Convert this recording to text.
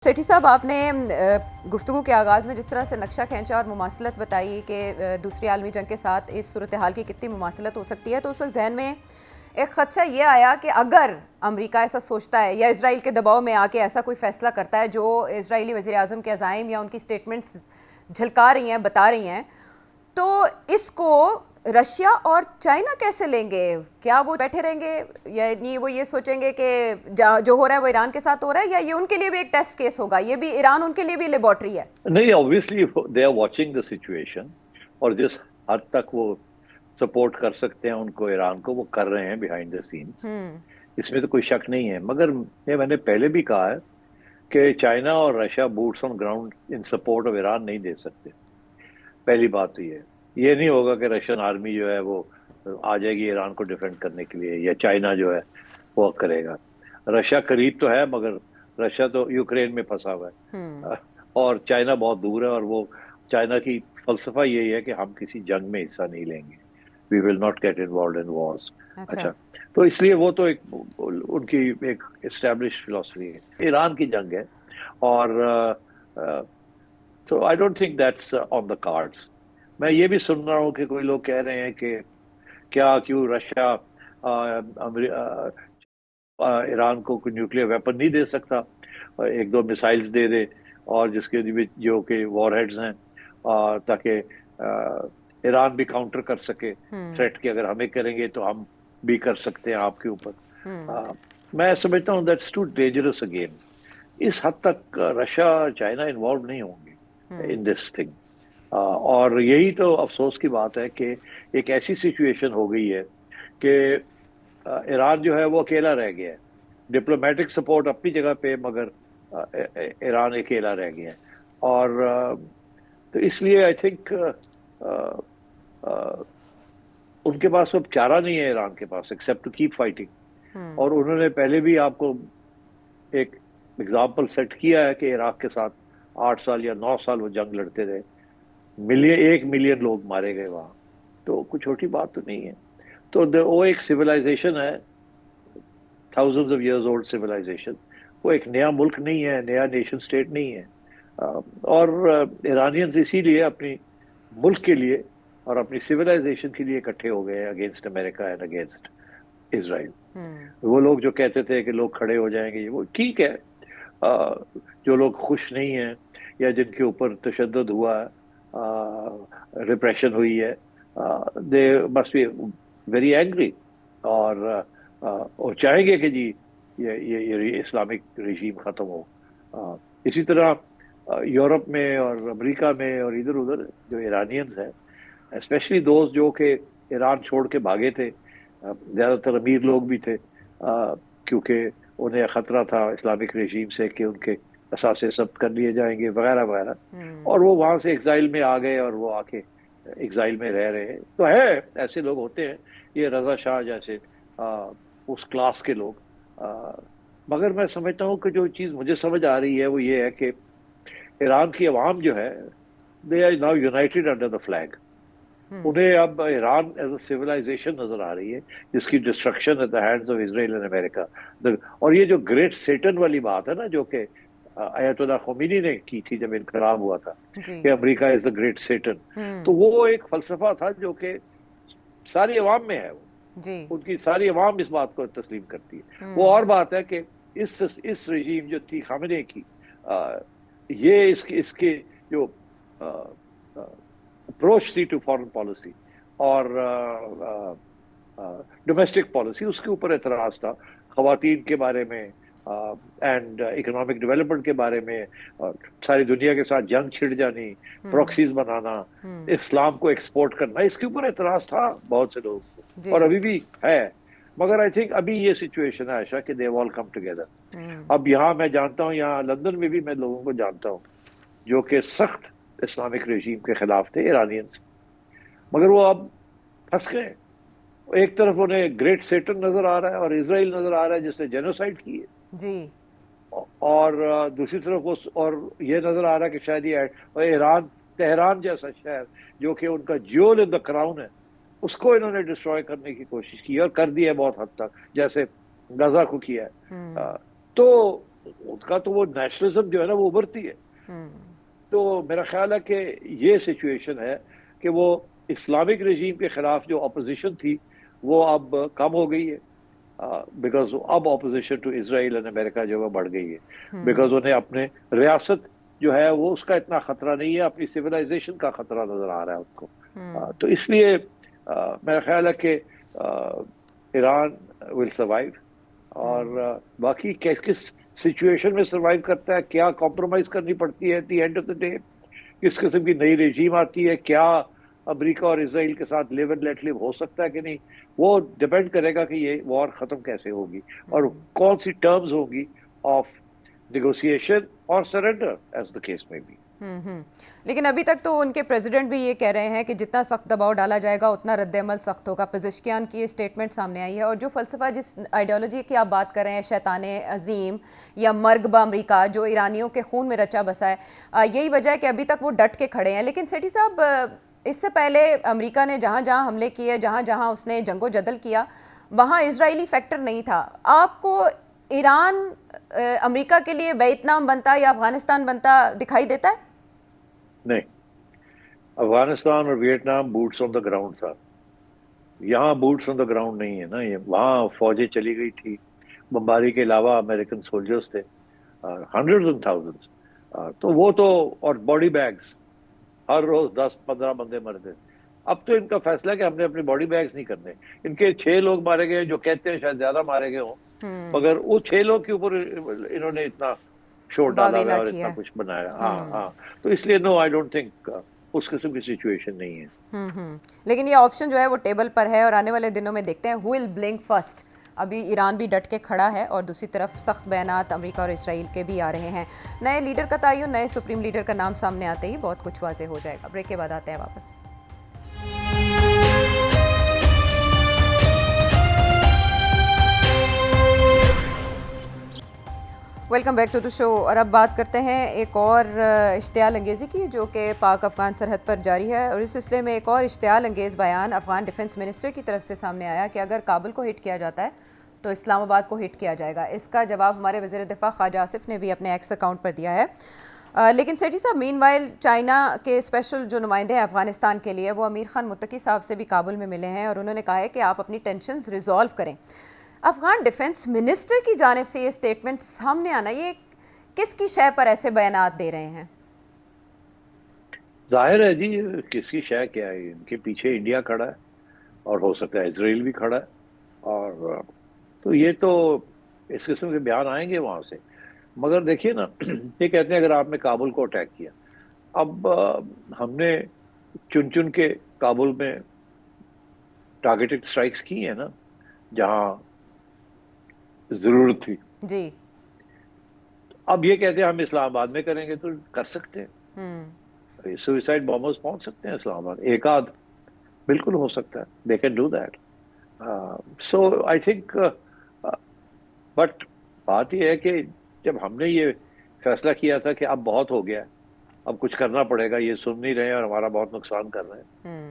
सेठी साहब, आपने गुफ्तगू के आगाज़ में जिस तरह से नक्शा खींचा और मुमासलत बताई कि दूसरी आलमी जंग के साथ इस सूरत हाल की कितनी मुमासलत हो सकती है, तो उस वक्त जहन में एक खदशा ये आया कि अगर अमेरिका ऐसा सोचता है या इसराइल के दबाव में आके ऐसा कोई फ़ैसला करता है जो इसराइली वज़ीर आज़म के अज़ाइम या उनकी स्टेटमेंट्स झलका रही हैं, बता रही हैं, तो इसको रशिया और चाइना कैसे लेंगे? क्या वो बैठे रहेंगे, यानी वो ये सोचेंगे कि जो हो रहा है वो ईरान के साथ हो रहा है, या ये उनके लिए भी एक टेस्ट केस होगा? ये भी ईरान उनके लिए भी लेबोरेटरी है? नहीं, obviously they are watching the situation, और जिस हद तक वो सपोर्ट कर सकते हैं उनको, ईरान को, वो कर रहे हैं बिहाइंड द सीन्स। इसमें तो कोई शक नहीं है। मगर ये मैंने पहले भी कहा है कि चाइना और Russia boots on ground in support of Iran नहीं दे सकते। पहली बात तो ये नहीं होगा कि रशियन आर्मी जो है वो आ जाएगी ईरान को डिफेंड करने के लिए, या चाइना जो है वो करेगा। रशिया करीब तो है, मगर रशिया तो यूक्रेन में फंसा हुआ है और चाइना बहुत दूर है, और वो चाइना की फलसफा यही है कि हम किसी जंग में हिस्सा नहीं लेंगे, we will not get involve in wars. अच्छा, तो इसलिए वो तो एक उनकी एक एस्टैब्लिश फिलॉसफी है। ईरान की जंग है, और तो I don't think that's on the cards. मैं ये भी सुन रहा हूँ कि कोई लोग कह रहे हैं कि क्यों रशिया ईरान को कोई न्यूक्लियर वेपन नहीं दे सकता, एक दो मिसाइल्स दे दे, और जिसके जो कि वॉरहेड्स हैं, ताकि ईरान भी काउंटर कर सके थ्रेट कि अगर हमें करेंगे तो हम भी कर सकते हैं आपके ऊपर। मैं समझता हूँ that's too dangerous a game. इस हद तक रशिया चाइना इन्वॉल्व नहीं होंगे इन दिस थिंग। और यही तो अफसोस की बात है कि एक ऐसी सिचुएशन हो गई है कि ईरान जो है वो अकेला रह गया है। डिप्लोमेटिक सपोर्ट अपनी जगह पे, मगर ईरान अकेला रह गया है। और तो इसलिए आई थिंक उनके पास अब चारा नहीं है ईरान के पास, एक्सेप्ट टू कीप फाइटिंग। और उन्होंने पहले भी आपको एक एग्जाम्पल सेट किया है कि इराक के साथ 8 साल या 9 साल वो जंग लड़ते रहे, 1 मिलियन लोग मारे गए वहां। तो कुछ छोटी बात तो नहीं है। तो वो एक सिविलाइजेशन है, thousands of years old civilisation. वो एक नया मुल्क नहीं है, नया नेशन स्टेट नहीं है। और ईरानियंस इसीलिए अपनी मुल्क के लिए और अपनी सिविलाइजेशन के लिए इकट्ठे हो गए against America and against Israel. वो लोग जो कहते थे कि लोग खड़े हो जाएंगे, वो ठीक है। जो लोग खुश नहीं हैं या जिनके ऊपर तशद्दुद हुआ, रिप्रेशन हुई है, they must be very angry, और चाहेंगे कि जी ये इस्लामिक रिजीम खत्म हो। इसी तरह यूरोप में और अमेरिका में और इधर उधर जो ईरानियंस हैं, स्पेशली दोस्त जो कि ईरान छोड़ के भागे थे, ज़्यादातर अमीर लोग भी थे, क्योंकि उन्हें खतरा था इस्लामिक रेजीम से कि उनके असासे सब कर लिए जाएंगे वगैरह वगैरह, और वो वहां से एग्जाइल में आ गए और वो आके एग्जाइल में रह रहे हैं। तो है, ऐसे लोग होते हैं, ये रजा शाह जैसे उस क्लास के लोग। मगर मैं समझता हूँ कि जो चीज़ मुझे समझ आ रही है वो ये है कि ईरान की अवाम जो है, they are now united under the flag. उन्हें अब ईरान एज अ सिविलाइजेशन नजर आ रही है, जिसकी destruction at the hands of Israel and America. और ये जो ग्रेट सेटन वाली बात है ना, जो कि अयतुल्लाह खोमेनी ने की थी जब इनकलाब हुआ था, कि अमेरिका इज द ग्रेट सेटन, तो वो एक फलसफा था जो कि सारी अवाम में है। उनकी सारी अवाम इस बात को तस्लीम करती है। वो और बात है कि इस रजीम जो थी खामेनी की, ये इसके जो अप्रोच थी टू फॉरेन पॉलिसी और डोमेस्टिक पॉलिसी, उसके ऊपर एतराज था। खवातीन के बारे में एंड इकोनॉमिक डेवलपमेंट के बारे में, सारी दुनिया के साथ जंग छिड़ जानी, प्रॉक्सीज बनाना, इस्लाम को एक्सपोर्ट करना, इसके ऊपर एतराज था बहुत से लोगों को, और अभी भी है। मगर आई थिंक अभी ये सिचुएशन है आशा कि दे ऑल कम टुगेदर। अब यहाँ मैं जानता हूँ, यहाँ लंदन में भी मैं लोगों को जानता हूँ जो कि सख्त इस्लामिक रेजीम के खिलाफ थे, ईरानियंस, मगर वो अब फंस गए। एक तरफ उन्हें ग्रेट सेटन नजर आ रहा है और इजराइल नजर आ रहा है जिसने जेनोसाइड की है जी, और दूसरी तरफ और ये नजर आ रहा है कि शायद ये ईरान, तेहरान जैसा शहर जो कि उनका ज्यूल इन द क्राउन है, उसको इन्होंने डिस्ट्रॉय करने की कोशिश की और कर दी है बहुत हद तक, जैसे गजा को किया है। तो उनका तो वो नेशनलिज्म जो है ना वो उभरती है। तो मेरा ख्याल है कि ये सिचुएशन है कि वो इस्लामिक रजीम के खिलाफ जो अपोजिशन थी वो अब कम हो गई है, बिकॉज अब opposition to Israel and America जो है बढ़ गई है, बिकॉज उन्हें अपने रियासत जो है वो उसका इतना खतरा नहीं है, अपनी सिविलाइजेशन का खतरा नजर आ रहा है उनको। तो इसलिए मेरा ख्याल है कि ईरान विल सर्वाइव, और बाकी किस किस सिचुएशन में सर्वाइव करता है, क्या कॉम्प्रोमाइज करनी पड़ती है at the end of the day, किस किस्म की नई रेजीम आती है, क्या अमेरिका और इसराइल के साथ लिव एंड लेट लिव हो सकता है कि नहीं, वो डिपेंड करेगा कि ये वॉर खत्म कैसे होगी और कौन सी टर्म्स होगी ऑफ नेगोशिएशन और सरेंडर एज द केस में भी। लेकिन अभी तक तो उनके प्रेसिडेंट भी ये कह रहे हैं कि जितना सख्त दबाव डाला जाएगा उतना रद्द-ए-अमल सख्त होगा। पेज़ेश्कियान की ये स्टेटमेंट सामने आई है, और जो फ़लसफ़ा जिस आइडियोलॉजी की आप बात कर रहे हैं, शैताने अज़ीम या मर्ग ब अमरीका, जो ईरानियों के खून में रचा बसा है, यही वजह है कि अभी तक वो डट के खड़े हैं। लेकिन सेठी साहब, इससे पहले अमेरिका ने जहाँ जहाँ हमले किए, जहाँ जहाँ उसने जंगो जदल किया, वहाँ इजरायली फैक्टर नहीं था। आपको ईरान अमेरिका के लिए वियतनाम बनता या अफगानिस्तान बनता दिखाई देता है? नहीं, अफगानिस्तान और Vietnam boots on the ground था, यहाँ बूट्स ऑन द ग्राउंड नहीं है ना। ये वहाँ फौजें चली गई थी, बमबारी के अलावा अमेरिकन सोल्जर्स थे, हंड्रेड्स एंड थाउजेंड्स, तो वो तो, और बॉडी बैग्स, हर रोज 10-15 बंदे मरते। अब तो इनका फैसला है कि हमने अपने बॉडी बैग्स नहीं करने। इनके 6 लोग मारे गए, जो कहते हैं शायद ज्यादा मारे गए हों, मगर वो 6 लोग के ऊपर इन्होंने इतना शोर डाला हुआ और इतना कुछ बनाया। हाँ, तो इसलिए नो, आई डोंट थिंक उस किस्म की सिचुएशन नहीं है। लेकिन ये ऑप्शन जो है वो टेबल पर है, और आने वाले दिनों में देखते हैं हु विल ब्लिंक फर्स्ट। अभी ईरान भी डट के खड़ा है, और दूसरी तरफ सख्त बयानात अमेरिका और इसराइल के भी आ रहे हैं। नए लीडर का तयन, नए सुप्रीम लीडर का नाम सामने आते ही बहुत कुछ वाज़ेह हो जाएगा। ब्रेक के बाद आते हैं वापस। Welcome back to the show. और अब बात करते हैं एक और इश्तियाल अंगेज़ी की, जो कि पाक अफ़गान सरहद पर जारी है। और इस सिलसिले में एक और इश्तियाल अंगेज़ बयान अफ़गान डिफेंस मिनिस्टर की तरफ से सामने आया कि अगर काबुल को हिट किया जाता है तो इस्लामाबाद को हिट किया जाएगा। इसका जवाब हमारे वज़ीर दिफ़ा ख्वाजा आसिफ ने भी अपने एक्स अकाउंट पर दिया है। लेकिन सेठी साहब, मीनवाइल चाइना के स्पेशल जो नुमाइंदे हैं अफ़गानिस्तान के लिए, वो अमीर खान मुत्तकी साहब से भी काबुल में मिले हैं, और उन्होंने कहा है कि आप अपनी टेंशन्स रिजॉल्व करें। अफ़गान डिफेंस मिनिस्टर की जानिब से ये स्टेटमेंट सामने आना, ये किसकी शय पर ऐसे बयानात दे रहे हैं? जाहिर है जी, किसकी शय क्या है, इनके पीछे इंडिया खड़ा है, और हो सकता है इसराइल भी खड़ा है, और तो ये तो इस किस्म के बयान आएंगे वहां से। मगर देखिए ना, ये कहते हैं अगर आपने काबुल को अटैक किया, अब हमने चुन चुन के काबुल में टारगेटेड स्ट्राइक्स की है ना, जहां जरूरत थी जी। अब ये कहते हैं हम इस्लामाबाद में करेंगे, तो कर सकते हैं, सुइसाइड बॉम्बर्स पहुंच सकते हैं इस्लामाबाद, एक आध बिल्कुल हो सकता है, they can do that. So I think, but बात यह है कि जब हमने ये फैसला किया था कि अब बहुत हो गया, अब कुछ करना पड़ेगा, ये सुन नहीं रहे हैं और हमारा बहुत नुकसान कर रहे हैं,